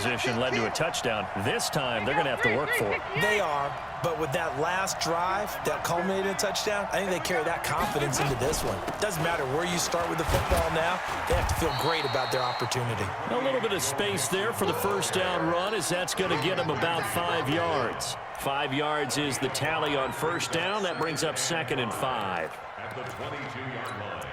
position led to a touchdown. This time, they're going to have to work for it. They are, but with that last drive that culminated in a touchdown, I think they carry that confidence into this one. Doesn't matter where you start with the football now, they have to feel great about their opportunity. A little bit of space there for the first down run, as that's going to get them about 5 yards. 5 yards is the tally on first down. That brings up 2nd and 5. At the 22-yard line.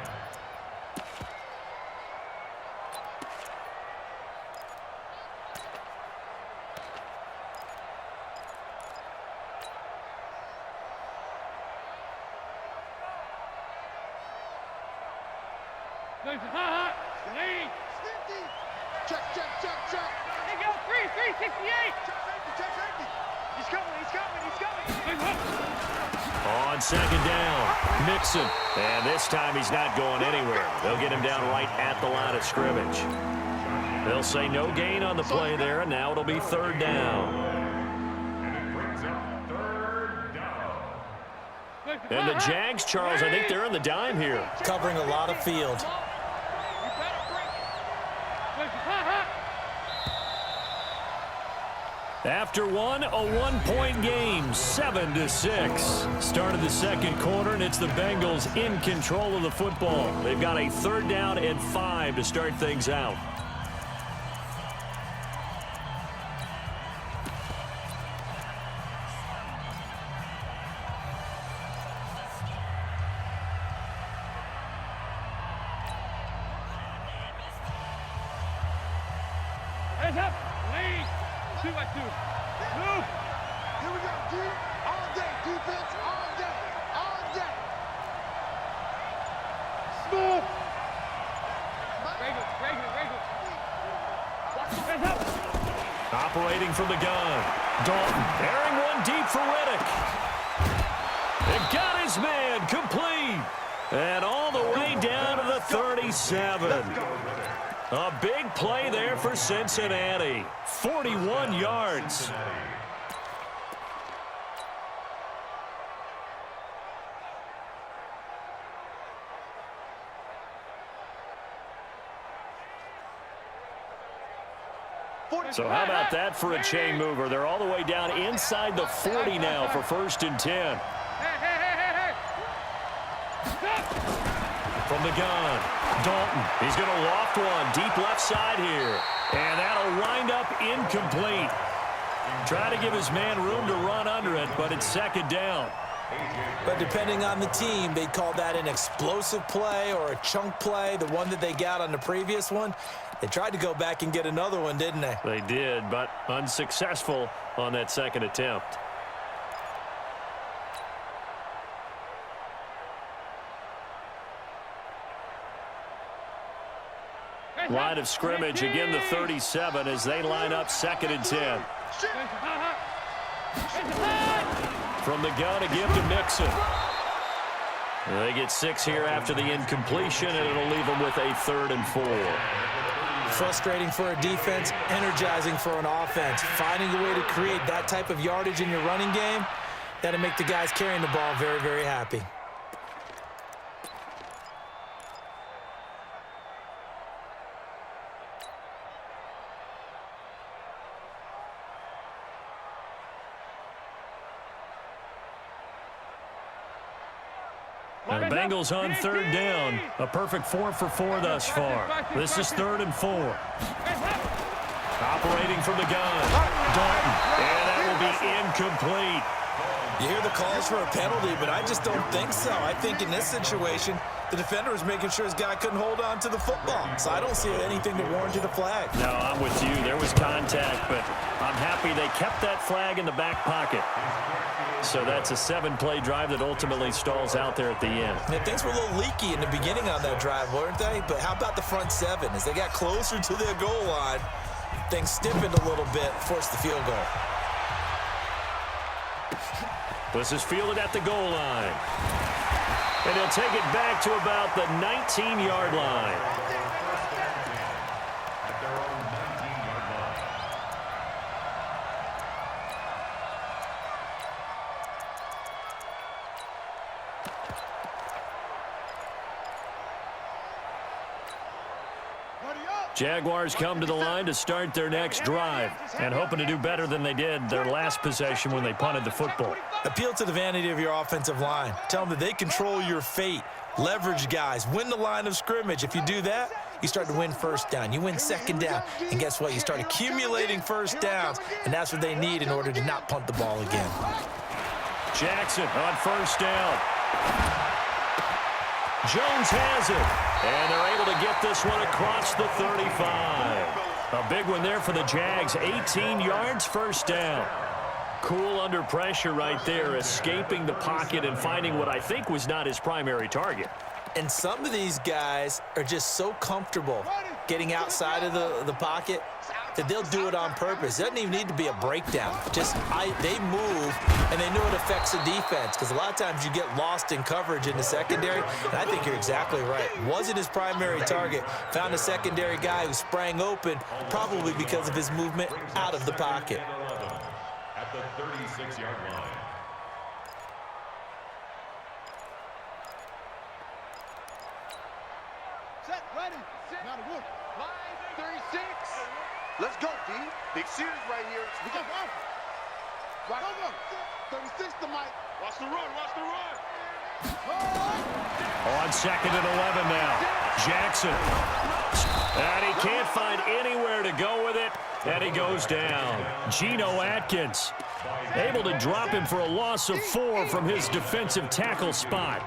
Check, check, check, check. They go, 368. Check, he's coming. On 2nd down, Mixon. And this time he's not going anywhere. They'll get him down right at the line of scrimmage. They'll say no gain on the play there, and now it'll be 3rd down. And the Jags, Charles, I think they're in the dime here. Covering a lot of field. After one, a 1-point game, 7-6. Start of the second quarter, and it's the Bengals in control of the football. They've got a 3rd down and 5 to start things out. Hands up, lead. 2 by 2. Move. Here we go. Deep all day. Defense all day. All day. Smooth. Regular. Hands up. Operating from the gun. Dalton airing one deep for Riddick. It got his man complete. And all the way down to the 37. A big play there for Cincinnati. 41 yards. So how about that for a chain mover? They're all the way down inside the 40 now for 1st and 10. From the gun, Dalton. He's going to loft one deep left side here. And that'll wind up incomplete. Try to give his man room to run under it, but it's 2nd down. But depending on the team, they'd call that an explosive play or a chunk play, the one that they got on the previous one. They tried to go back and get another one, didn't they? They did, but unsuccessful on that 2nd attempt. Line of scrimmage, again the 37 as they line up 2nd and 10. From the gun, a give to Mixon. They get 6 here after the incompletion, and it'll leave them with a 3rd and 4. Frustrating for a defense, energizing for an offense. Finding a way to create that type of yardage in your running game, that'll make the guys carrying the ball very, very happy. The Bengals on 3rd down. A perfect 4 for 4 thus far. This is 3rd and 4. Operating from the gun. Dalton. And that will be incomplete. You hear the calls for a penalty, but I just don't think so. I think in this situation, the defender was making sure his guy couldn't hold on to the football. So I don't see anything that warranted a flag. No, I'm with you. There was contact, but I'm happy they kept that flag in the back pocket. So that's a 7-play drive that ultimately stalls out there at the end. Yeah, things were a little leaky in the beginning on that drive, weren't they? But how about the front 7? As they got closer to their goal line, things stiffened a little bit, forced the field goal. This is fielded at the goal line. And he'll take it back to about the 19-yard line. Jaguars come to the line to start their next drive and hoping to do better than they did their last possession when they punted the football. Appeal to the vanity of your offensive line. Tell them that they control your fate. Leverage guys. Win the line of scrimmage. If you do that, you start to win first down. You win second down. And guess what? You start accumulating first downs. And that's what they need in order to not punt the ball again. Jackson on first down. Jones has it. And they're able to get this one across the 35. A big one there for the Jags. 18 yards, first down. Cool under pressure right there, escaping the pocket and finding what I think was not his primary target. And some of these guys are just so comfortable getting outside of the pocket that they'll do it on purpose. It doesn't even need to be a breakdown. They move, and they know it affects the defense, because a lot of times you get lost in coverage in the secondary, and I think you're exactly right. Wasn't his primary target. Found a secondary guy who sprang open, probably because of his movement out of the pocket. At the 36-yard line. Set, ready. Now to work. Line 36. Let's go, D. Big series right here. We go. Right. Go. 36 to Mike. Watch the run. Watch the run. On second and 11 now. Jackson. And he can't find anywhere to go with it. And he goes down. Geno Atkins able to drop him for a loss of 4 from his defensive tackle spot.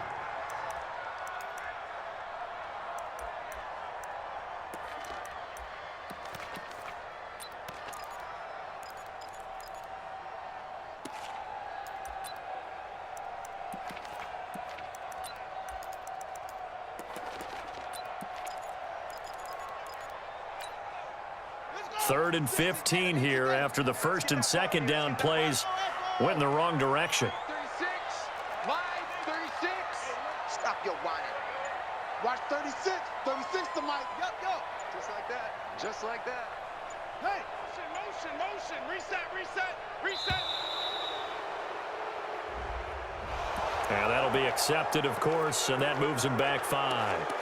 Third and 15 here after the first and second down plays went in the wrong direction. 36. Line 36. Stop your whining. Watch 36. 36 to Mike. Yup. Just like that. Just like that. Hey. Motion. Reset. And that'll be accepted, of course, and that moves him back 5.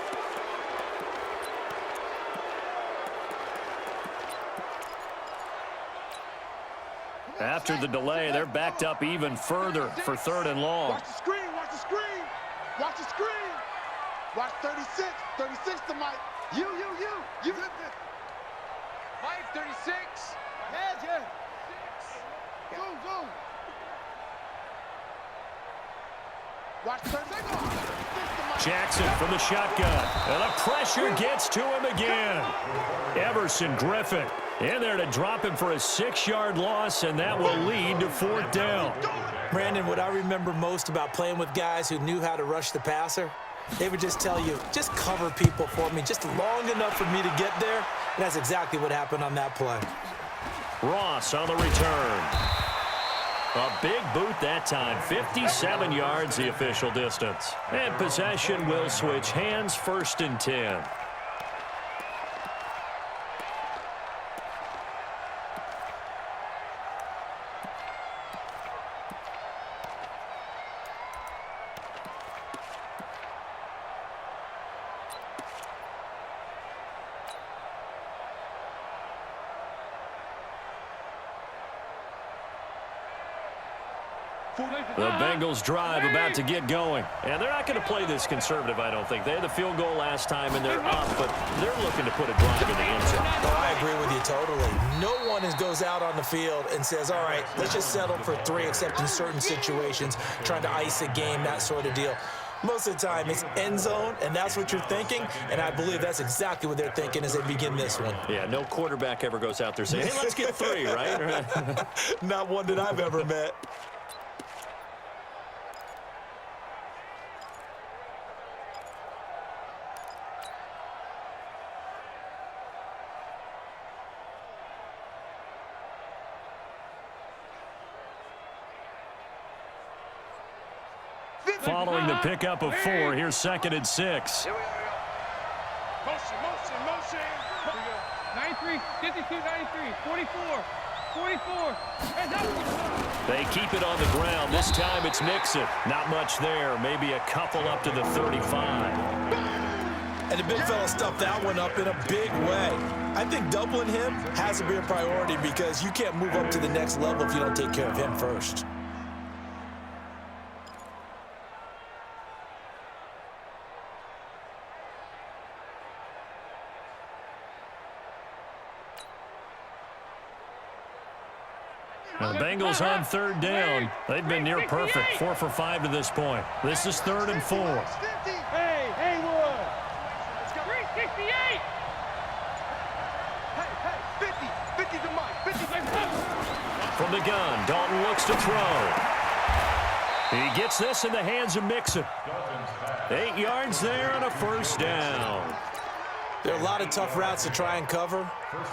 After the delay, they're backed up even further for third and long. Watch the screen. Watch the screen. Watch 36. 36 to Mike. You. Mike 36. Yeah. Zoom. Watch 36. Jackson from the shotgun. And the pressure gets to him again. Everson Griffin in there to drop him for a 6-yard loss, and that will lead to fourth down. Brandon, what I remember most about playing with guys who knew how to rush the passer, they would just tell you, just cover people for me, just long enough for me to get there. And that's exactly what happened on that play. Ross on the return. A big boot that time. 57 yards the official distance. And possession will switch hands, first and 10. The Bengals drive about to get going. And they're not going to play this conservative, I don't think. They had the field goal last time, and they're up, but they're looking to put a drive in the end zone. Oh, I agree with you totally. No one goes out on the field and says, all right, let's just settle for 3, except in certain situations, trying to ice a game, that sort of deal. Most of the time, it's end zone, and that's what you're thinking, and I believe that's exactly what they're thinking as they begin this one. Yeah, no quarterback ever goes out there saying, hey, let's get 3, right? Not one that I've ever met. Following the pickup of 4, here's second and 6. Here we go. Motion. 93, 52, 93, 44. They keep it on the ground. This time it's Nixon. Not much there. Maybe a couple up to the 35. And the big fella stuffed that one up in a big way. I think doubling him has to be a priority because you can't move up to the next level if you don't take care of him first. Now the Bengals on third down. They've been near perfect, 4 for 5 to this point. This is 3rd and 4. Hey, Haywood. 368. Hey, 50 to Mike, 50. From the gun, Dalton looks to throw. He gets this in the hands of Mixon. 8 yards there and a first down. There are a lot of tough routes to try and cover.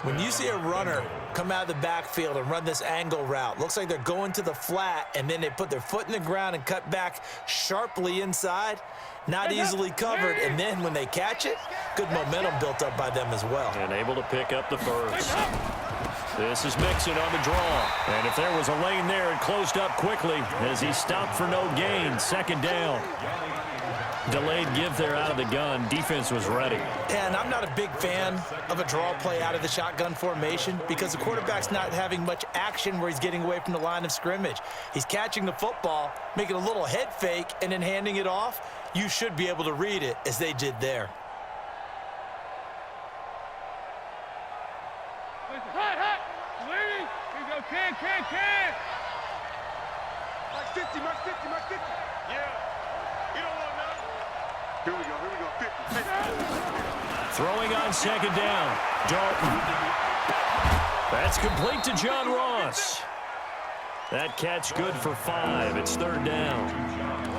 When you see a runner come out of the backfield and run this angle route, looks like they're going to the flat, and then they put their foot in the ground and cut back sharply inside, not easily covered. And then when they catch it, good momentum built up by them as well. And able to pick up the first. This is Mixon on the draw. And if there was a lane there, it closed up quickly as he stopped for no gain. 2nd down. Delayed give there out of the gun. Defense was ready. And I'm not a big fan of a draw play out of the shotgun formation because the quarterback's not having much action where he's getting away from the line of scrimmage. He's catching the football, making a little head fake, and then handing it off. You should be able to read it as they did there. Hot. Waiting. Here we go. Can. Mark 50, Mark 50, Mark 50. Yeah. You don't want none. Here we go, 50. Throwing on 2nd down. Dalton. That's complete to John Ross. That catch good for 5. It's 3rd down.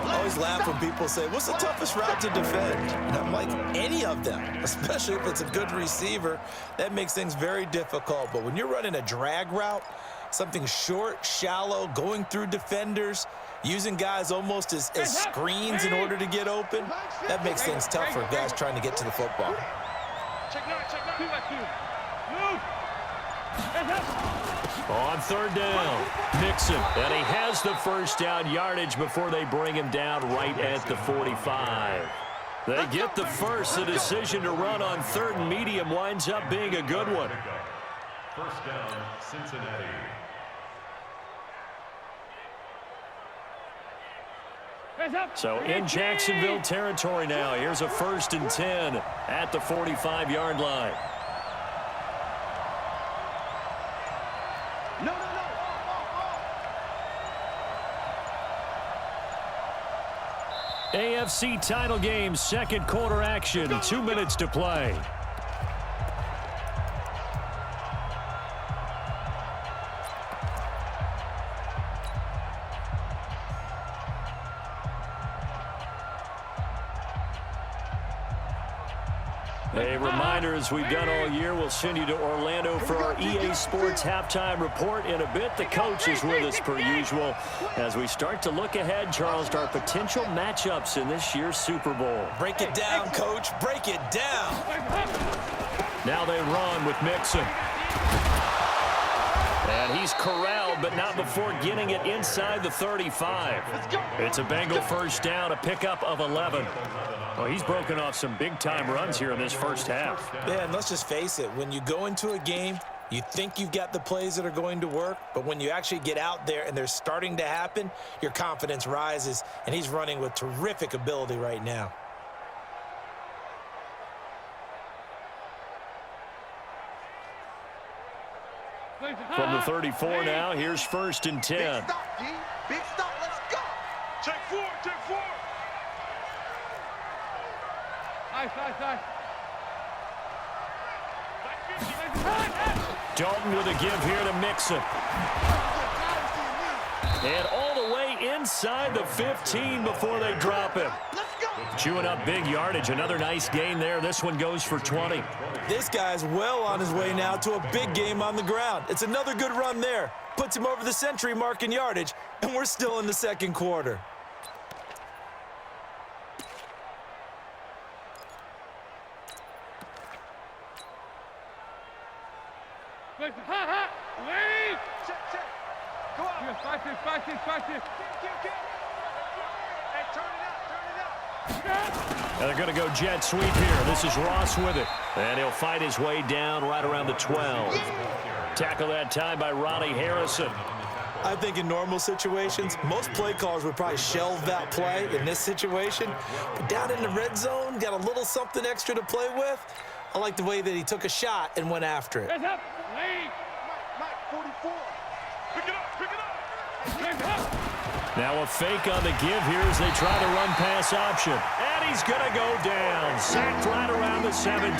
I always laugh when people say, what's the toughest route to defend? And I'm like, any of them, especially if it's a good receiver. That makes things very difficult. But when you're running a drag route, something short, shallow, going through defenders, using guys almost as screens in order to get open, that makes things tough for guys trying to get to the football. Check 9. 2 Move. On 3rd down, Mixon. And he has the first down yardage before they bring him down right at the 45. They get the first. The decision to run on 3rd and medium winds up being a good one. First down, Cincinnati. So in Jacksonville territory now. Here's a 1st and 10 at the 45-yard line. No. AFC title game, 2nd quarter action, 2 minutes to play. A reminder, as we've done all year, we'll send you to Orlando for our EA Sports halftime report in a bit. The coach is with us per usual as we start to look ahead, Charles, to our potential matchups in this year's Super Bowl. Break it down, Coach. Break it down. Now they run with Mixon. And he's corralled, but not before getting it inside the 35. It's a Bengal first down, a pickup of 11. Well, he's broken off some big-time runs here in this first half. Yeah, and let's just face it. When you go into a game, you think you've got the plays that are going to work, but when you actually get out there and they're starting to happen, your confidence rises, and he's running with terrific ability right now. From the 34 now, here's 1st and 10. Big stop, G. Big stop. Let's go. Check 4. Nice. Dalton with a give here to Mixon. And all the way inside the 15 before they drop him. Chewing up big yardage. Another nice gain there. This one goes for 20. This guy's well on his way now to a big game on the ground. It's another good run there. Puts him over the century mark in yardage, and we're still in the 2nd quarter. Hot. Wait. Check. Go on. 5-6. Hey, turn it up. And they're going to go jet sweep here. This is Ross with it. And he'll fight his way down right around the 12. Tackle that time by Ronnie Harrison. I think in normal situations, most play callers would probably shelve that play in this situation. But down in the red zone, got a little something extra to play with. I like the way that he took a shot and went after it. Hands up. Lead. Mike, 44. Pick it up, pick it up. Hands up. Now a fake on the give here as they try the run-pass option. And he's going to go down. Sacked right around the 17.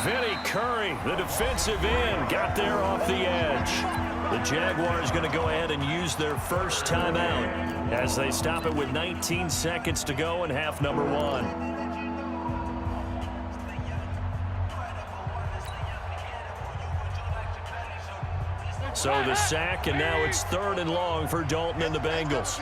Vinny Curry, the defensive end, got there off the edge. The Jaguars going to go ahead and use their first timeout as they stop it with 19 seconds to go in half number 1. So the sack, and now it's 3rd and long for Dalton and the Bengals.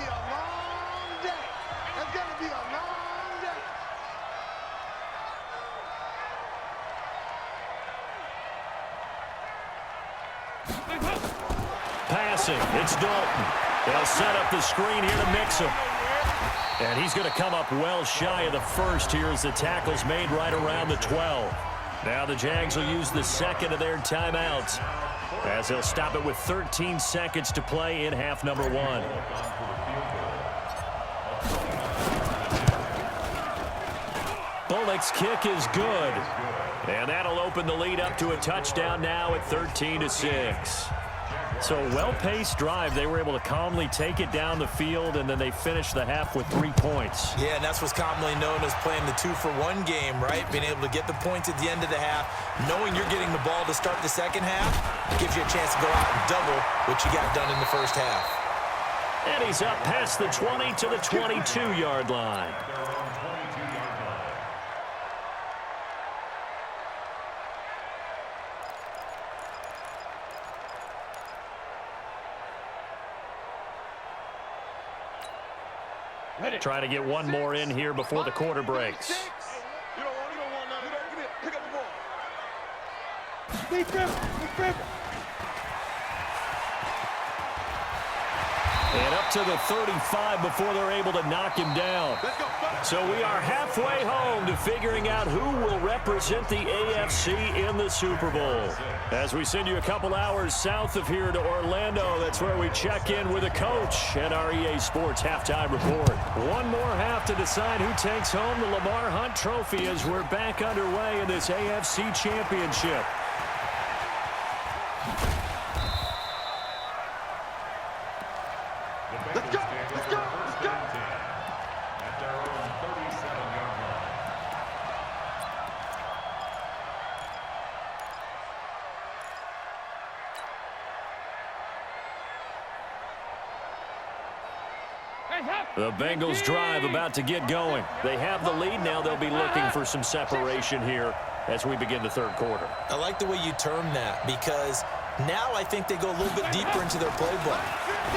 Passing, it's Dalton. They'll set up the screen here to mix him. And he's going to come up well shy of the first here as the tackle's made right around the 12. Now the Jags will use the second of their timeouts as they'll stop it with 13 seconds to play in half number 1. Bullock's kick is good. And that'll open the lead up to a touchdown now at 13-6. So well-paced drive. They were able to calmly take it down the field, and then they finished the half with 3 points. Yeah, and that's what's commonly known as playing the 2-for-1 game, right? Being able to get the points at the end of the half, knowing you're getting the ball to start the second half, gives you a chance to go out and double what you got done in the first half. And he's up past the 20 to the 22-yard line. Trying to get one more in here before the quarter breaks. You don't want none of that. Give me it. Pick up the ball. Big grip. And up to the 35 before they're able to knock him down. So we are halfway home to figuring out who will represent the AFC in the Super Bowl. As we send you a couple hours south of here to Orlando, that's where we check in with a coach and our EA Sports halftime report. One more half to decide who takes home the Lamar Hunt Trophy as we're back underway in this AFC Championship. Let's go. Let's go. Let's go. At their own 37-yard line. Hands up. The Bengals drive about to get going. They have the lead now. They'll be looking for some separation here as we begin the third quarter. I like the way you term that because now I think they go a little bit deeper into their playbook.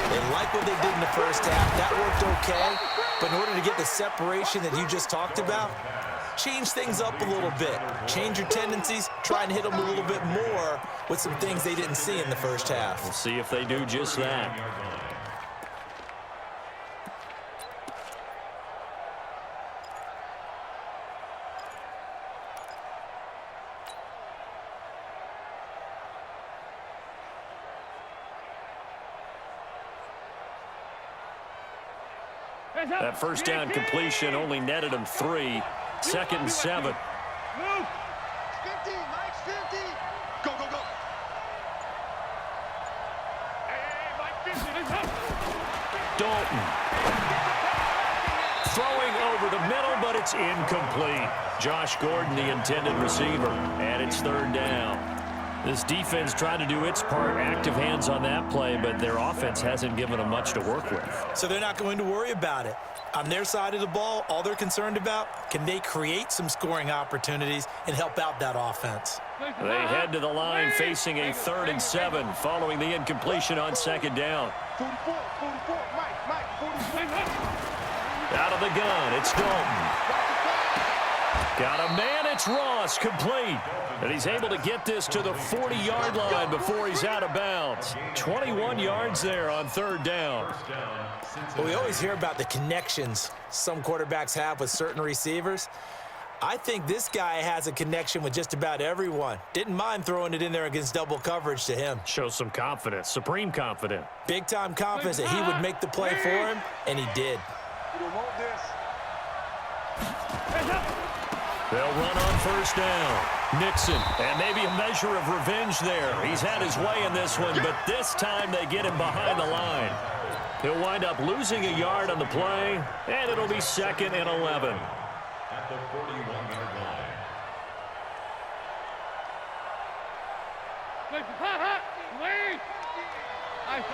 They like what they did in the first half. That worked okay. But in order to get the separation that you just talked about, change things up a little bit. Change your tendencies. Try and hit them a little bit more with some things they didn't see in the first half. We'll see if they do just that. Hands up. That first down completion only netted him 3. 2nd and 7. Move. 50, Mike, 50. Go, go, go. Hey, Mike 50. Hands up. Dalton. Throwing over the middle, but it's incomplete. Josh Gordon, the intended receiver, and it's 3rd down. This defense tried to do its part, active hands on that play, but their offense hasn't given them much to work with. So they're not going to worry about it. On their side of the ball, all they're concerned about, can they create some scoring opportunities and help out that offense? They head to the line facing a 3rd and 7 following the incompletion on 2nd down. 44, 44. Mike, 44. Hands up. Out of the gun, it's Dalton. Got a man, it's Ross, complete. And he's able to get this to the 40-yard line before he's out of bounds. 21 yards there on third down. Well, we always hear about the connections some quarterbacks have with certain receivers. I think this guy has a connection with just about everyone. Didn't mind throwing it in there against double coverage to him. Shows some confidence, supreme confidence. Big-time confidence that he would make the play for him, and he did. You don't want this. They'll run on first down. Nixon, and maybe a measure of revenge there. He's had his way in this one, but this time they get him behind the line. He'll wind up losing a yard on the play, and it'll be 2nd and 11. At the 41-yard line. Wait, hot. Wait. Nice.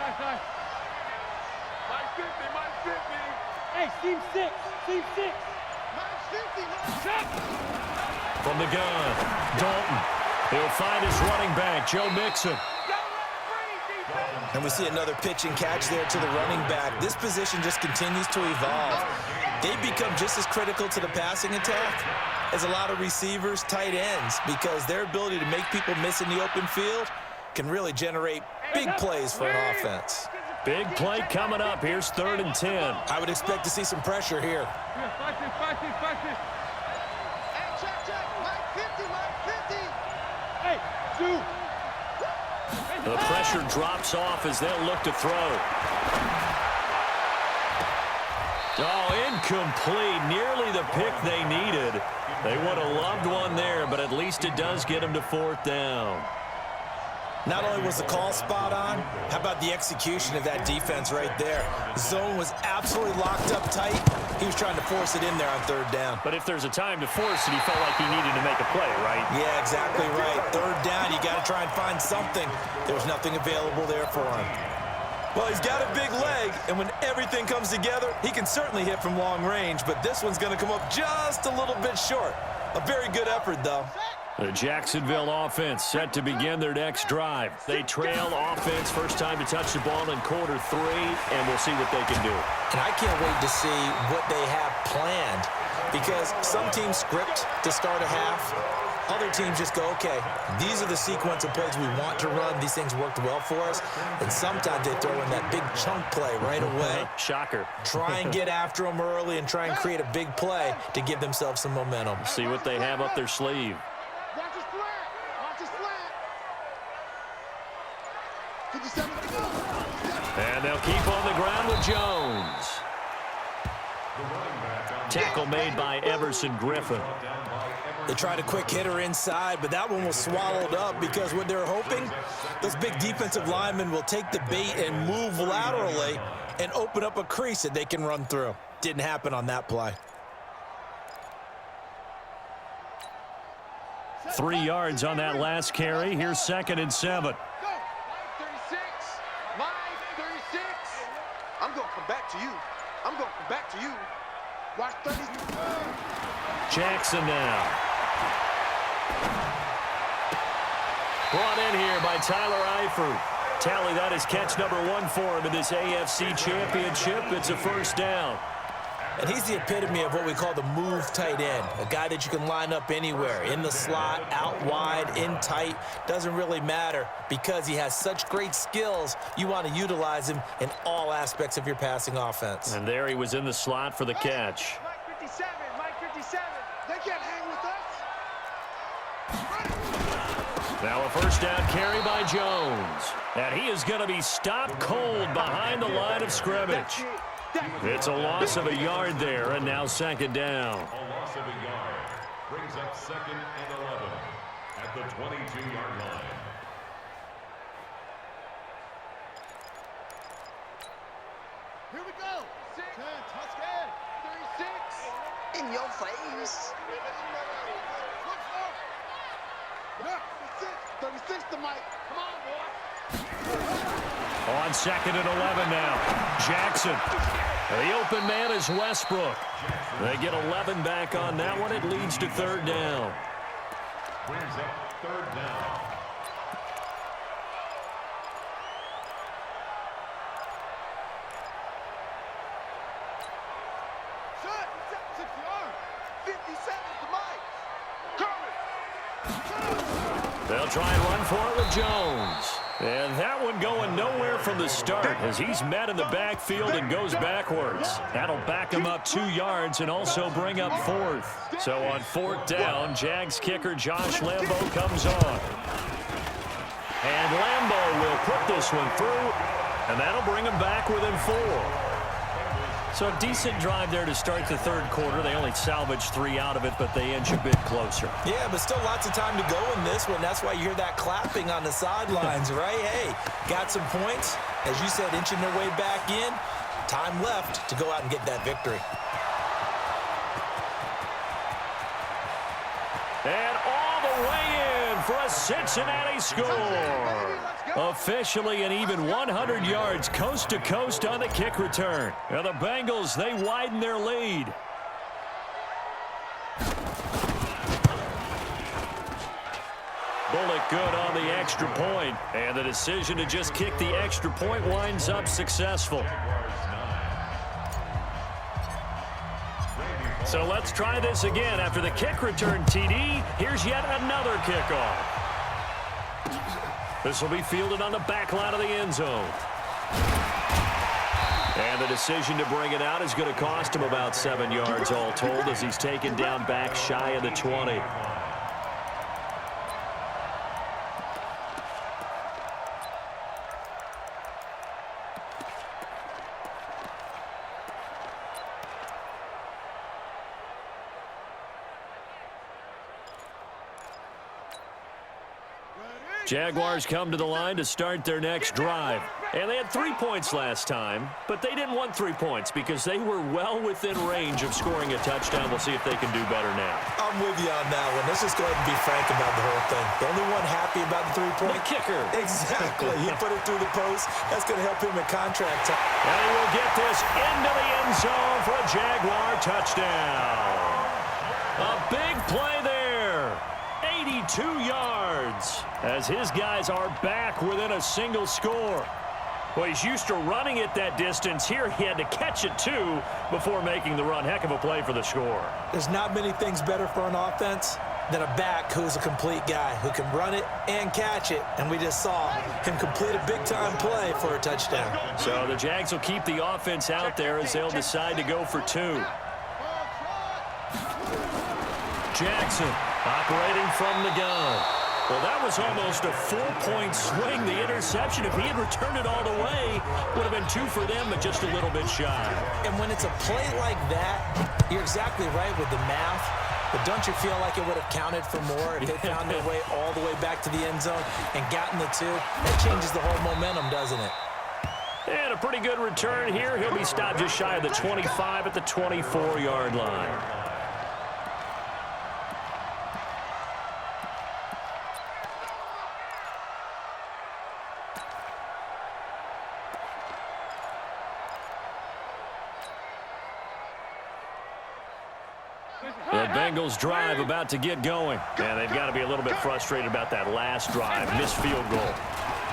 Mike 50, Mike 50. Hey, team 6. Team 6. Mike 50, Mike. Shot. From the gun, Dalton. He'll find his running back, Joe Mixon. And we see another pitch and catch there to the running back. This position just continues to evolve. They become just as critical to the passing attack as a lot of receivers, tight ends, because their ability to make people miss in the open field can really generate big plays for an offense. Big play coming up. Here's 3rd and 10. I would expect to see some pressure here. Fight this. Hey, check. Mike 50, Mike 50. Hey, two. The pressure drops off as they'll look to throw. Oh, incomplete. Nearly the pick they needed. They would have loved one there, but at least it does get them to 4th down. Not only was the call spot on, how about the execution of that defense right there? Zone was absolutely locked up tight. He was trying to force it in there on 3rd down. But if there's a time to force it, he felt like he needed to make a play, right? Yeah, exactly right. 3rd down, you got to try and find something. There was nothing available there for him. Well, he's got a big leg, and when everything comes together, he can certainly hit from long range, but this one's going to come up just a little bit short. A very good effort, though. The Jacksonville offense set to begin their next drive. They trail offense, first time to touch the ball in quarter 3, and we'll see what they can do. And I can't wait to see what they have planned, because some teams script to start a half. Other teams just go, okay, these are the sequence of plays we want to run. These things worked well for us. And sometimes they throw in that big chunk play right away. Shocker. Try and get after them early and try and create a big play to give themselves some momentum. See what they have up their sleeve. Watch his flat. Watch his flat. 57. And they'll keep on the ground with Jones. Tackle made by Everson Griffin. They tried a quick hitter inside, but that one was swallowed up because what they're hoping, those big defensive linemen will take the bait and move laterally and open up a crease that they can run through. Didn't happen on that play. 3 yards on that last carry. Here's 2nd and 7. 36. Mike 36. I'm going to come back to you. I'm going to come back to you. Watch 30. Jackson now. Brought in here by Tyler Eifert. Tally, that is catch number 1 for him in this AFC Championship. It's a first down. And he's the epitome of what we call the move tight end, a guy that you can line up anywhere, in the slot, out wide, in tight, doesn't really matter because he has such great skills. You want to utilize him in all aspects of your passing offense. And there he was in the slot for the catch. Mike 57. Mike 57. They can't hang with us. Now a first down carry by Jones. And he is going to be stopped cold behind the line of scrimmage. It's a loss of a yard there, and now 2nd down. A loss of a yard brings up 2nd and 11 at the 22-yard line. Here we go. 10, Tuscan. 36. In your face. Yeah, 36 to Mike. Come on, boy. On 2nd and 11 now. Jackson. The open man is Westbrook. They get 11 back on that one. It leads to 3rd down. Brings up 3rd down. Shut. 6 yard. 57 to Mike. They'll try and run for it with Jones. And that one going nowhere from the start as he's met in the backfield and goes backwards. That'll back him up 2 yards and also bring up 4th. So on 4th down, Jags kicker Josh Lambo comes on. And Lambo will put this one through, and that'll bring him back within 4. So a decent drive there to start the 3rd quarter. They only salvaged 3 out of it, but they inch a bit closer. Yeah, but still lots of time to go in this one. That's why you hear that clapping on the sidelines, right? Hey, got some points. As you said, inching their way back in. Time left to go out and get that victory. And all the way in for a Cincinnati score. Officially an even 100 yards coast to coast on the kick return. And the Bengals, they widen their lead. Bullock good on the extra point, and the decision to just kick the extra point winds up successful. So let's try this again. After the kick return TD, here's yet another kickoff. This will be fielded on the back line of the end zone. And the decision to bring it out is going to cost him about 7 yards all told as he's taken down back shy of the 20. Jaguars come to the line to start their next drive. And they had 3 points last time, but they didn't want 3 points because they were well within range of scoring a touchdown. We'll see if they can do better now. I'm with you on that one. Let's just go ahead and be frank about the whole thing. The only one happy about the 3-point? The kicker. Exactly. He put it through the post. That's going to help him in contract time. And he will get this into the end zone for a Jaguar touchdown. A big play there. 82 yards as his guys are back within a single score. Well, he's used to running it that distance. Here he had to catch it, too, before making the run. Heck of a play for the score. There's not many things better for an offense than a back who's a complete guy who can run it and catch it. And we just saw him complete a big-time play for a touchdown. So the Jags will keep the offense out there as they'll decide to go for 2. Jackson operating from the gun. Well, that was almost a 4-point swing. The interception, if he had returned it all the way, would have been 2 for them, but just a little bit shy. And when it's a play like that, you're exactly right with the math. But don't you feel like it would have counted for more if they found their way all the way back to the end zone and gotten the 2? That changes the whole momentum, doesn't it? And a pretty good return here. He'll be stopped just shy of the 25 at the 24-yard line. The Bengals drive about to get going. And they've got to be a little bit frustrated about that last drive. Missed field goal.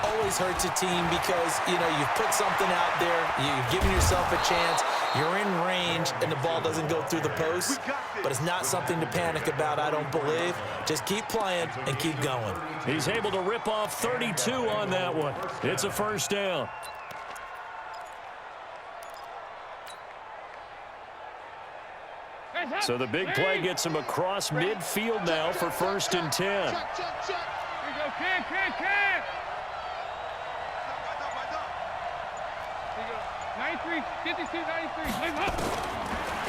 Always hurts a team because, you know, you've put something out there. You've given yourself a chance. You're in range, and the ball doesn't go through the post. But it's not something to panic about, I don't believe. Just keep playing and keep going. He's able to rip off 32 on that one. It's a first down. So the big play gets him across midfield now for 1st and 10. Here you go, Ken. Here you go. 93, 52, 93. Move up.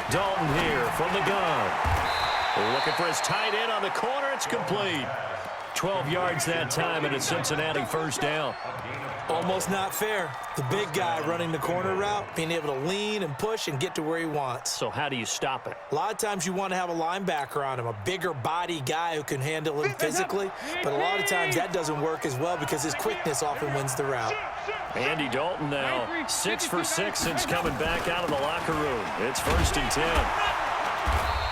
Dalton here from the gun. Looking for his tight end on the corner. It's complete. 12 yards that time, and a Cincinnati first down. Almost not fair. The big guy running the corner route, being able to lean and push and get to where he wants. So how do you stop it? A lot of times you want to have a linebacker on him, a bigger body guy who can handle him physically. But a lot of times that doesn't work as well because his quickness often wins the route. Andy Dalton now 6 for 6 since coming back out of the locker room. It's 1st and 10.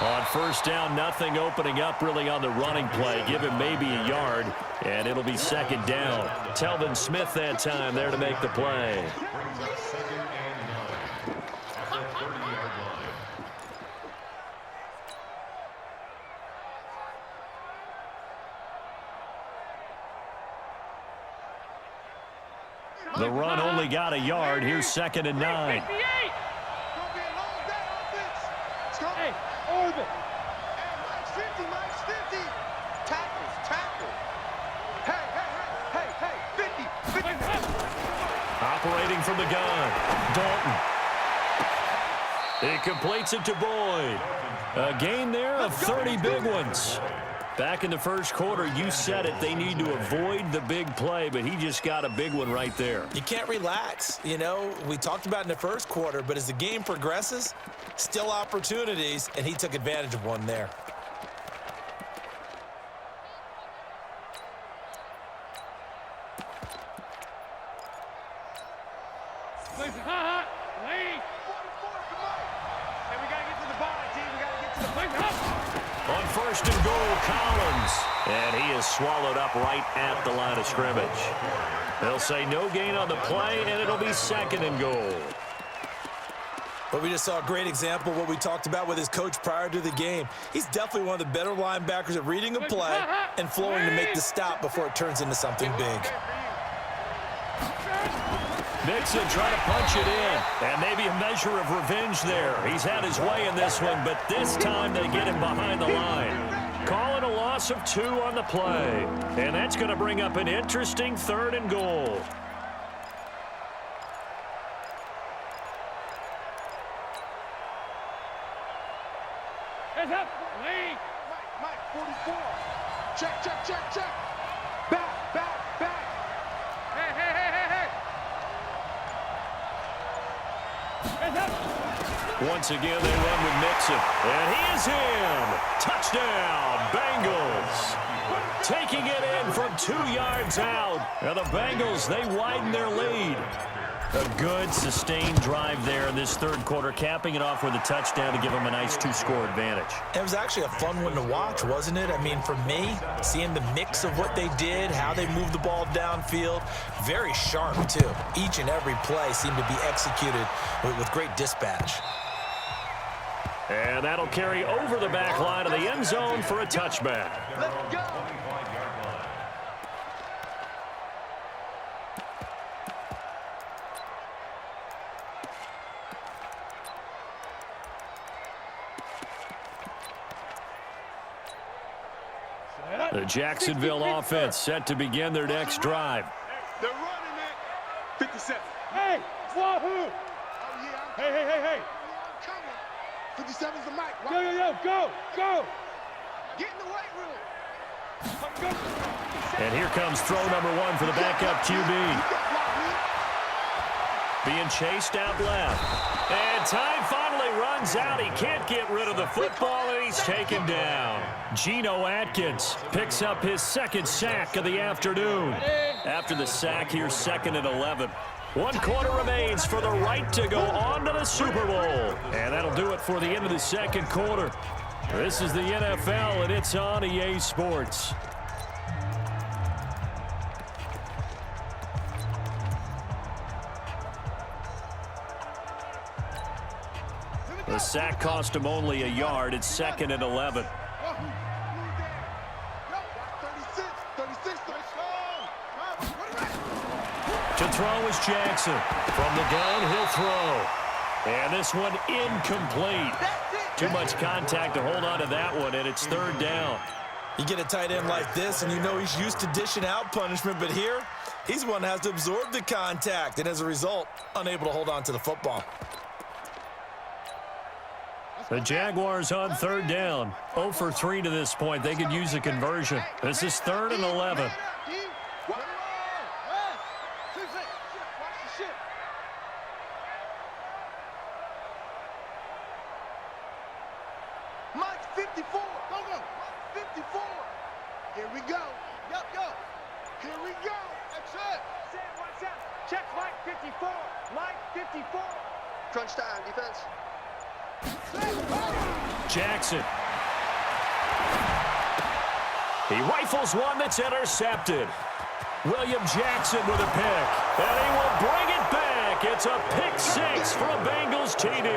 On first down, nothing opening up really on the running play. Give him maybe a yard, and it'll be 2nd down. Telvin Smith that time there to make the play. The run only got a yard. Here's 2nd and 9. 58. Hey, over. Mike's 50, Mike's 50. Tackle. Hey, 50. Operating from the gun, Dalton. He completes it to Boyd. A gain there of 30 big ones. Back in the first quarter, you said it, they need to avoid the big play, but he just got a big one right there. You can't relax. You know, we talked about in the first quarter, but as the game progresses, still opportunities, and he took advantage of one there. On 1st and goal, Collins. And he is swallowed up right at the line of scrimmage. They'll say no gain on the play, and it'll be 2nd and goal. But we just saw a great example of what we talked about with his coach prior to the game. He's definitely one of the better linebackers at reading a play and flowing to make the stop before it turns into something big. Mixon trying to punch it in, and maybe a measure of revenge there. He's had his way in this one, but this time they get him behind the line. Calling a loss of 2 on the play, and that's going to bring up an interesting 3rd and goal. Mike, 44. Check. Back. Hey. Once again, they run with Mixon, and he is in. Touchdown, Bengals. Taking it in from 2 yards out. Now the Bengals, they widen their lead. A good, sustained drive there in this 3rd quarter, capping it off with a touchdown to give them a nice 2-score advantage. It was actually a fun one to watch, wasn't it? I mean, for me, seeing the mix of what they did, how they moved the ball downfield, very sharp, too. Each and every play seemed to be executed with great dispatch. And that'll carry over the back line of the end zone for a touchback. Let's go. The Jacksonville offense set to begin their next drive. They're running it. 57. Hey, Wahoo! Oh, yeah. Hey. I'm coming. 57's the mic. Go. Get in the weight room. And here comes throw number 1 for the backup QB. Being chased out left. And time finally runs out. He can't get rid of the football, and he's taken down. Geno Atkins picks up his 2nd sack of the afternoon. After the sack, here's 2nd and 11. 1 quarter remains for the right to go on to the Super Bowl. And that'll do it for the end of the 2nd quarter. This is the NFL, and it's on EA Sports. The sack cost him only a yard. It's 2nd and 11. To throw is Jackson. From the gun, he'll throw. And this one incomplete. Too much contact to hold on to that one, and it's 3rd down. You get a tight end like this, and you know he's used to dishing out punishment, but here, he's the one that has to absorb the contact, and as a result, unable to hold on to the football. The Jaguars on 3rd down. 0 for 3 to this point. They could use a conversion. This is 3rd and 11. Mike's 54. Go. 54. Here we go. Yup. Here we go. That's it. Sam, watch out. Check Mike 54. Mike 54. Crunch time, defense. Jackson. He rifles one that's intercepted. William Jackson with a pick. And he will bring it back. It's a pick 6 for a Bengals TD.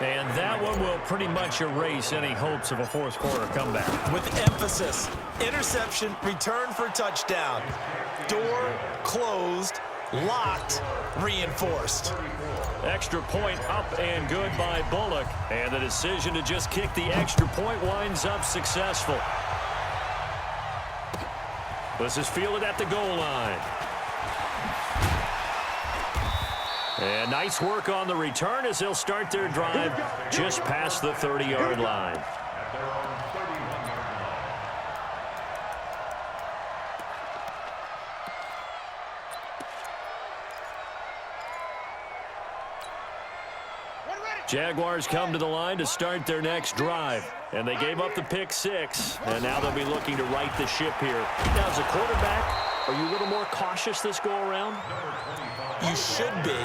And that one will pretty much erase any hopes of a 4th quarter comeback. With emphasis, interception, return for touchdown. door closed, locked, reinforced. Extra point up and good by Bullock. And the decision to just kick the extra point winds up successful. This is fielded at the goal line. And nice work on the return as they'll start their drive just past the 30-yard line. Jaguars come to the line to start their next drive. And they gave up the pick six. And now they'll be looking to right the ship here. Now, as a quarterback, are you a little more cautious this go-around? You should be,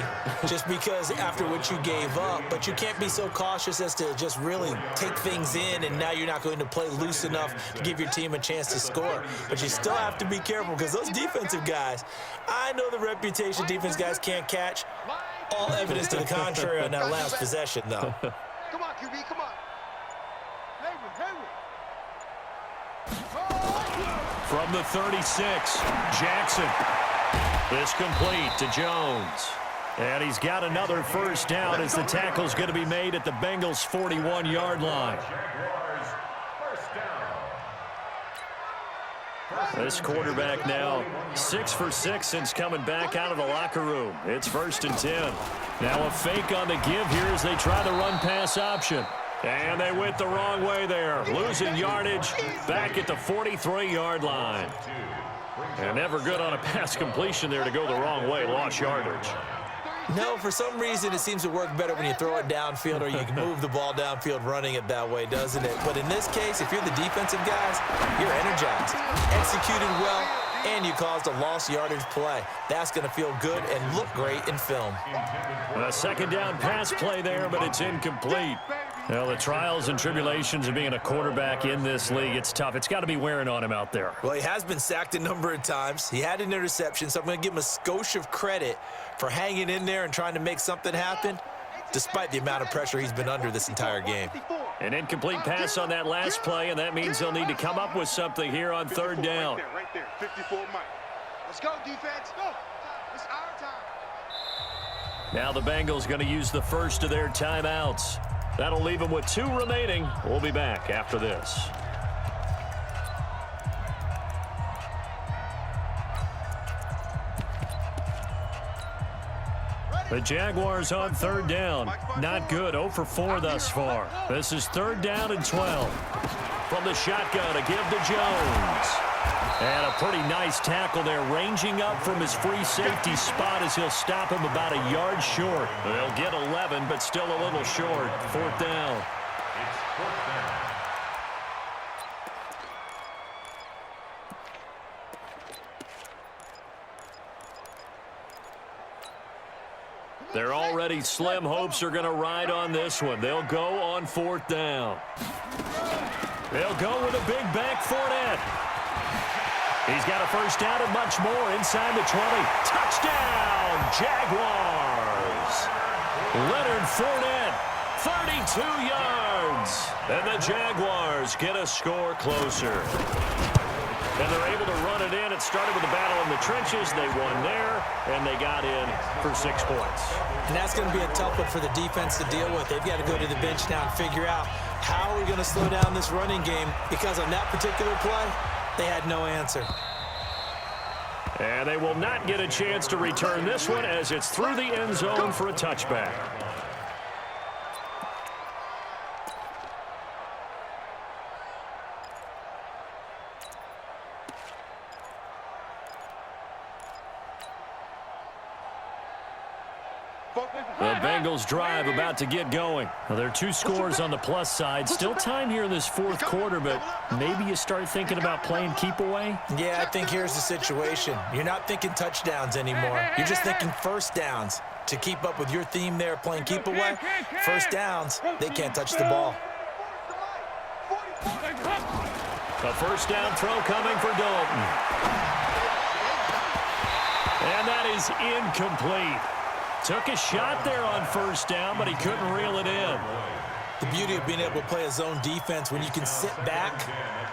just because after what you gave up. But you can't be so cautious as to just really take things in, and now you're not going to play loose enough to give your team a chance to score. But you still have to be careful because those defensive guys, I know the reputation defense guys can't catch. All evidence to the contrary on that last possession, though. Come on, QB, come on. From the 36, Jackson. This complete to Jones. And he's got another first down as the tackle's going to be made at the Bengals' 41-yard line. This quarterback now 6 for 6 since coming back out of the locker room. It's 1st and 10. Now a fake on the give here as they try the run-pass option. And they went the wrong way there, losing yardage back at the 43-yard line. And never good on a pass completion there to go the wrong way, lost yardage. No, for some reason it seems to work better when you throw it downfield or you can move the ball downfield running it that way, doesn't it? But in this case, if you're the defensive guys, you're energized, executed well, and you caused a lost yardage play. That's going to feel good and look great in film. A second down pass play there, but it's incomplete. Well, the trials and tribulations of being a quarterback in this league, it's tough. It's got to be wearing on him out there. Well, he has been sacked a number of times. He had an interception, so I'm going to give him a skosh of credit for hanging in there and trying to make something happen, despite the amount of pressure he's been under this entire game. An incomplete pass on that last play, and that means they'll need to come up with something here on 3rd down. Right there, 54 Mike. Let's go, defense. Go. It's our time. Now the Bengals going to use the first of their timeouts. That'll leave them with 2 remaining. We'll be back after this. The Jaguars on 3rd down. Not good. 0 for 4 thus far. This is 3rd down and 12. From the shotgun, a give to Jones. And a pretty nice tackle there, ranging up from his free safety spot as he'll stop him about a yard short. They'll get 11, but still a little short. 4th down. It's 4th down. Their already slim hopes are going to ride on this one. They'll go on 4th down. They'll go with a big back Fournette. He's got a first down and much more inside the 20. Touchdown, Jaguars. Leonard Fournette, 32 yards. And the Jaguars get a score closer. And they're able to run it in. It started with a battle in the trenches. They won there, and they got in for 6 points. And that's going to be a tough one for the defense to deal with. They've got to go to the bench now and figure out how are we going to slow down this running game, because on that particular play, they had no answer. And they will not get a chance to return this one as it's through the end zone for a touchback. The Bengals drive about to get going. Well, there are 2 scores on the plus side. Still time here in this 4th quarter, but maybe you start thinking about playing keep away? Yeah, I think here's the situation. You're not thinking touchdowns anymore. You're just thinking first downs. To keep up with your theme there, playing keep away, first downs, they can't touch the ball. A first down throw coming for Dalton. And that is incomplete. Took a shot there on first down, but he couldn't reel it in. The beauty of being able to play a zone defense when you can sit back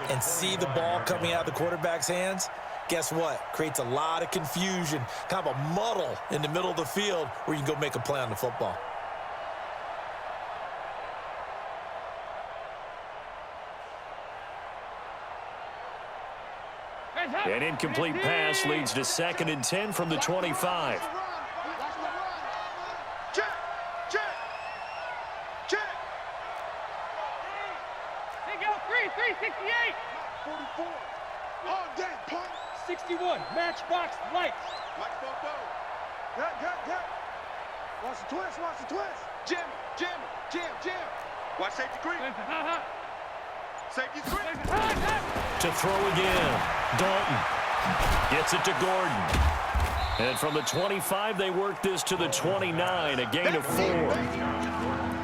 and see the ball coming out of the quarterback's hands, guess what? Creates a lot of confusion, kind of a muddle in the middle of the field where you can go make a play on the football. An incomplete pass leads to 2nd and 10 from the 25. Check, check, check. Take out 368. 44. All day, punt. 61. Matchbox lights. Mike Bobo. Get. Watch the twist. Jim. Watch safety green. Safety green. To throw again. Dalton gets it to Gordon. And from the 25, they work this to the 29, a gain of 4.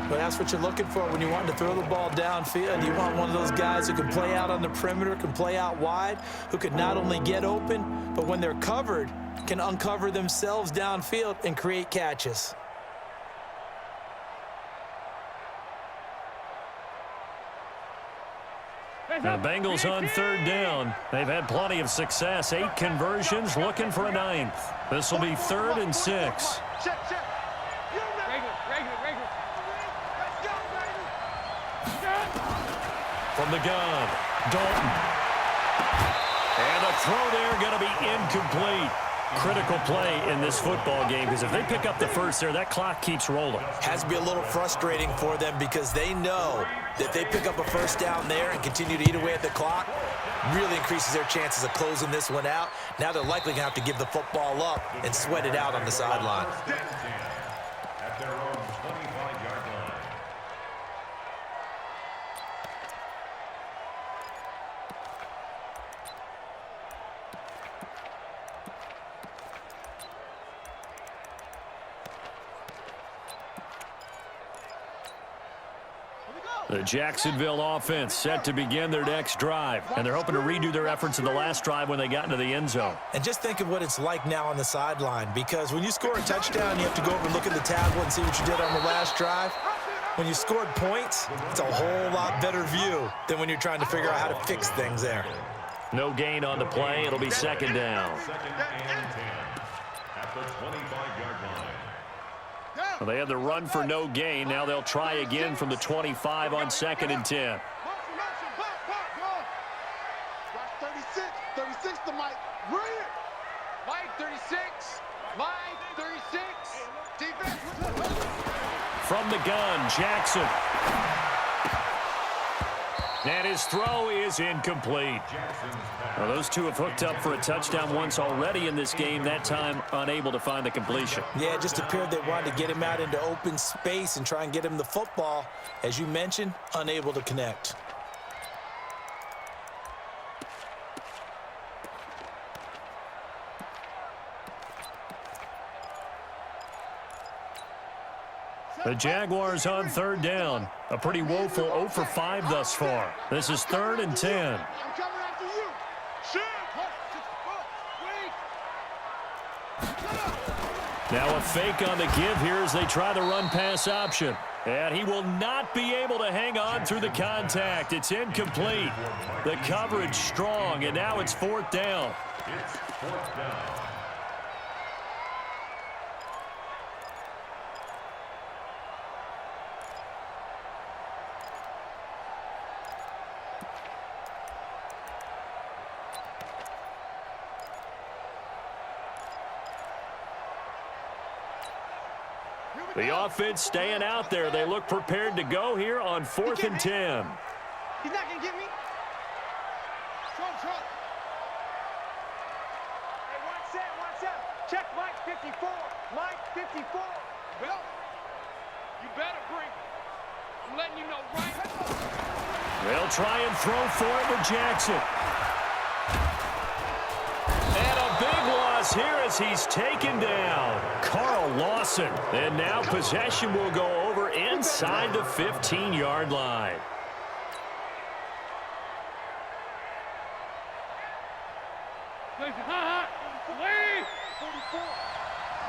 But that's what you're looking for when you want to throw the ball downfield. You want one of those guys who can play out on the perimeter, can play out wide, who can not only get open, but when they're covered, can uncover themselves downfield and create catches. The Bengals on 3rd down. They've had plenty of success. 8 conversions, looking for a 9th. This will be 3rd and 6. Check. Regular. Let's go, baby. From the gun, Dalton. And the throw there going to be incomplete. Critical play in this football game because if they pick up the first there, that clock keeps rolling. Has to be a little frustrating for them because they know that they pick up a first down there and continue to eat away at the clock, really increases their chances of closing this one out. Now they're likely going to have to give the football up and sweat it out on the sideline. At their own 25-yard line. The Jacksonville offense set to begin their next drive, and they're hoping to redo their efforts in the last drive when they got into the end zone. And just think of what it's like now on the sideline, because when you score a touchdown, you have to go over and look at the tablet and see what you did on the last drive. When you scored points, it's a whole lot better view than when you're trying to figure out how to fix things there. No gain on the play. It'll be 2nd down. 2nd and 10 at the 25-yard line. Well, they had the run for no gain. Now they'll try again from the 25 on 2nd and 10. Watch 36 to Mike. Read. Mike 36. Defense. From the gun, Jackson. And his throw is incomplete. Well, those two have hooked up for a touchdown once already in this game, that time unable to find the completion. Yeah, it just appeared they wanted to get him out into open space and try and get him the football. As you mentioned, unable to connect. The Jaguars on 3rd down. A pretty woeful 0 for 5 thus far. This is 3rd and 10. I'm coming after you. Now a fake on the give here as they try the run-pass option. And he will not be able to hang on through the contact. It's incomplete. The coverage strong, and now it's 4th down. It's 4th down. The offense staying out there. They look prepared to go here on 4th and 10. He's not going to get me. Trump. Hey, watch that. Check Mike 54. Mike 54. Well, you better bring it. I'm letting you know right now. They'll try and throw for it with Jackson. And a big loss here as he's taken down. Carl Lawson. And now possession will go over inside the 15-yard line. Lead. 44.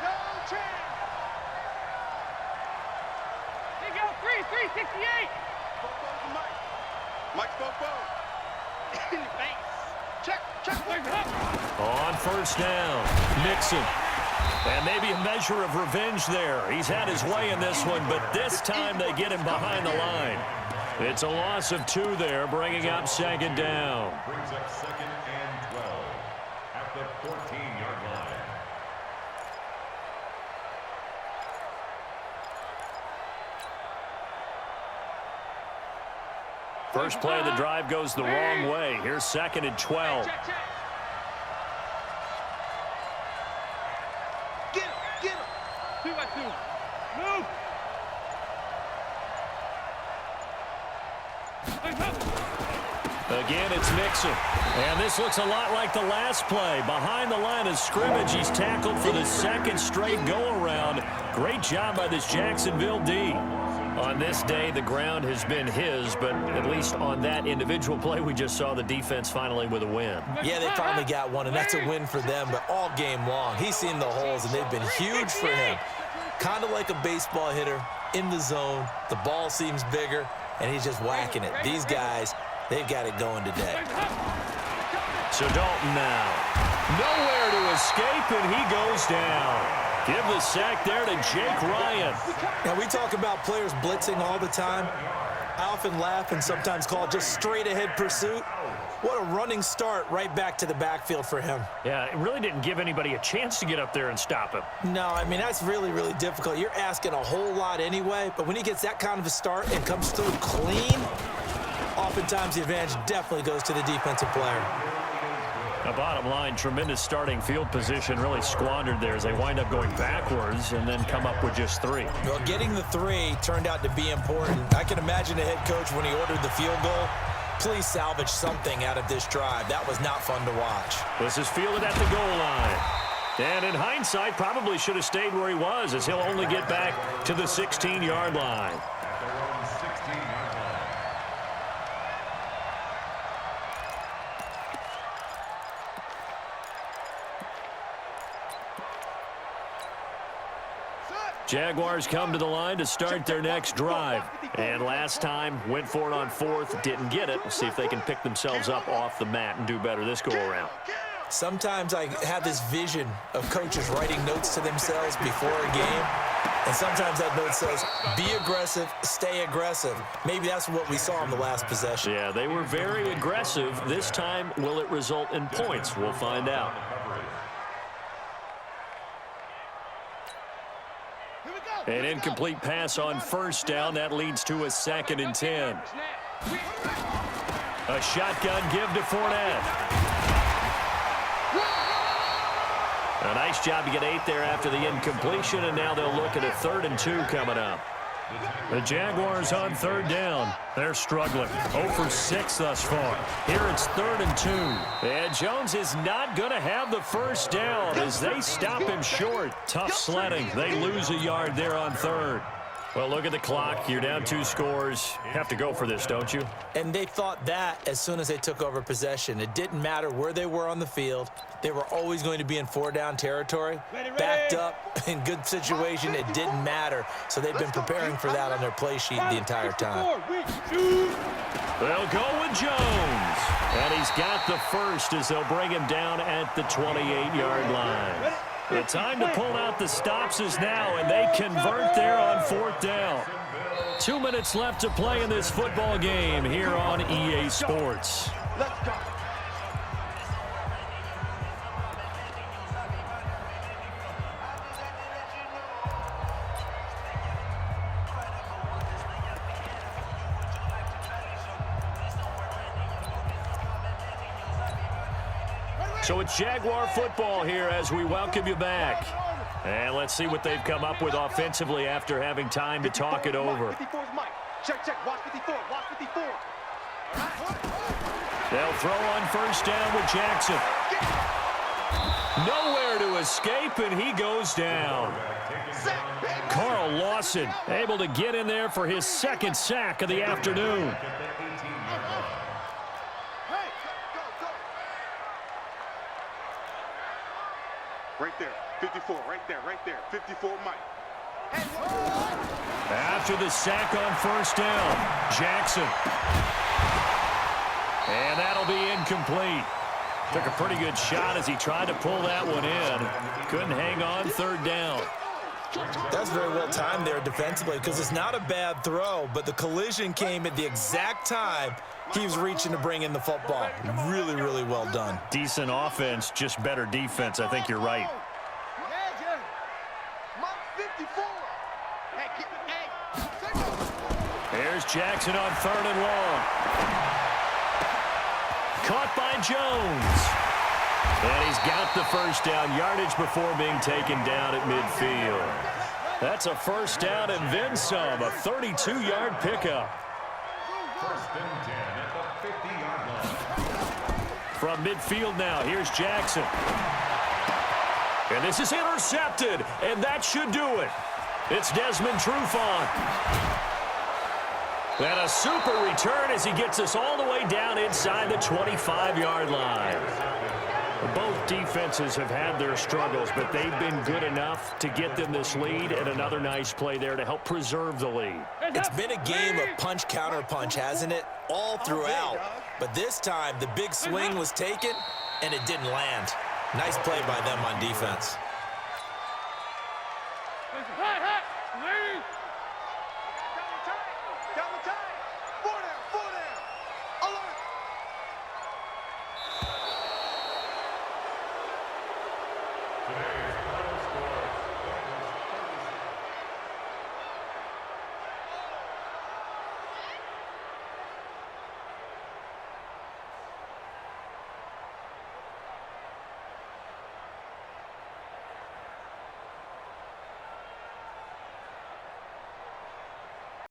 No chance. Take out 368. Bobo to Mike. Mike's Bobo. In the face. On first down, Mixon. And maybe a measure of revenge there. He's had his way in this one, but this time they get him behind the line. It's a loss of 2 there, bringing up second down. Brings up second and 12 at the 14-yard line. First play of the drive goes the wrong way. Here's second and 12. Get him. 2-2. Move. Again, it's Mixon. And this looks a lot like the last play. Behind the line of scrimmage, he's tackled for the second straight go-around. Great job by this Jacksonville D. On this day, the ground has been his, but at least on that individual play, we just saw the defense finally with a win. Yeah, they finally got one, and that's a win for them, but all game long, he's seen the holes, and they've been huge for him. Kind of like a baseball hitter in the zone. The ball seems bigger, and he's just whacking it. These guys, they've got it going today. So Dalton now. Nowhere to escape, and he goes down. Give the sack there to Jake Ryan. Now, we talk about players blitzing all the time. I often laugh and sometimes call it just straight-ahead pursuit. What a running start right back to the backfield for him. Yeah, it really didn't give anybody a chance to get up there and stop him. No, I mean, that's really, really difficult. You're asking a whole lot anyway, but when he gets that kind of a start and comes through clean, oftentimes the advantage definitely goes to the defensive player. The bottom line, tremendous starting field position, really squandered there as they wind up going backwards and then come up with just 3. Well, getting the 3 turned out to be important. I can imagine the head coach when he ordered the field goal. Please salvage something out of this drive. That was not fun to watch. This is fielded at the goal line. And in hindsight, probably should have stayed where he was, as he'll only get back to the 16-yard line. At their own 16-yard line. Jaguars come to the line to start their next drive. And last time, went for it on 4th, didn't get it. We'll see if they can pick themselves up off the mat and do better this go-around. Sometimes I have this vision of coaches writing notes to themselves before a game. And sometimes that note says, be aggressive, stay aggressive. Maybe that's what we saw in the last possession. Yeah, they were very aggressive. This time, will it result in points? We'll find out. An incomplete pass on first down. That leads to a 2nd and 10. A shotgun give to Fournette. A nice job to get 8 there after the incompletion, and now they'll look at a 3rd and 2 coming up. The Jaguars on 3rd down. They're struggling. 0 for 6 thus far. Here it's 3rd and 2. And Jones is not going to have the first down as they stop him short. Tough sledding. They lose a yard there on 3rd. Well, look at the clock. You're down 2 scores. You have to go for this, don't you? And they thought that as soon as they took over possession. It didn't matter where they were on the field. They were always going to be in 4-down territory. Backed up, in good situation, it didn't matter. So they've been preparing for that on their play sheet the entire time. They'll go with Jones. And he's got the first as they'll bring him down at the 28-yard line. The time to pull out the stops is now, and they convert there on 4th down. 2 minutes left to play in this football game here on EA Sports. Let's go. So it's Jaguar football here as we welcome you back. And let's see what they've come up with offensively after having time to talk it over. 54's Mike. Check. Watch 54. Watch 54. They'll throw on first down with Jackson. Nowhere to escape, and he goes down. Carl Lawson able to get in there for his 2nd sack of the afternoon. Right there. 54. Right there. 54 Mike. After the sack on first down, Jackson. And that'll be incomplete. Took a pretty good shot as he tried to pull that one in. Couldn't hang on third down. That's very well timed there defensively because it's not a bad throw, but the collision came at the exact time he was reaching to bring in the football. Really, really well done. Decent offense, just better defense. I think you're right. Here's Jackson on 3rd and long. Caught by Jones. And he's got the first down, yardage before being taken down at midfield. That's a first down and then some, a 32-yard pickup. First and 10 at the 50-yard line. From midfield now, here's Jackson. And this is intercepted, and that should do it. It's Desmond Trufant. And a super return as he gets us all the way down inside the 25-yard line. Both defenses have had their struggles, but they've been good enough to get them this lead, and another nice play there to help preserve the lead. It's been a game of punch-counter-punch, hasn't it? All throughout. But this time, the big swing was taken, and it didn't land. Nice play by them on defense.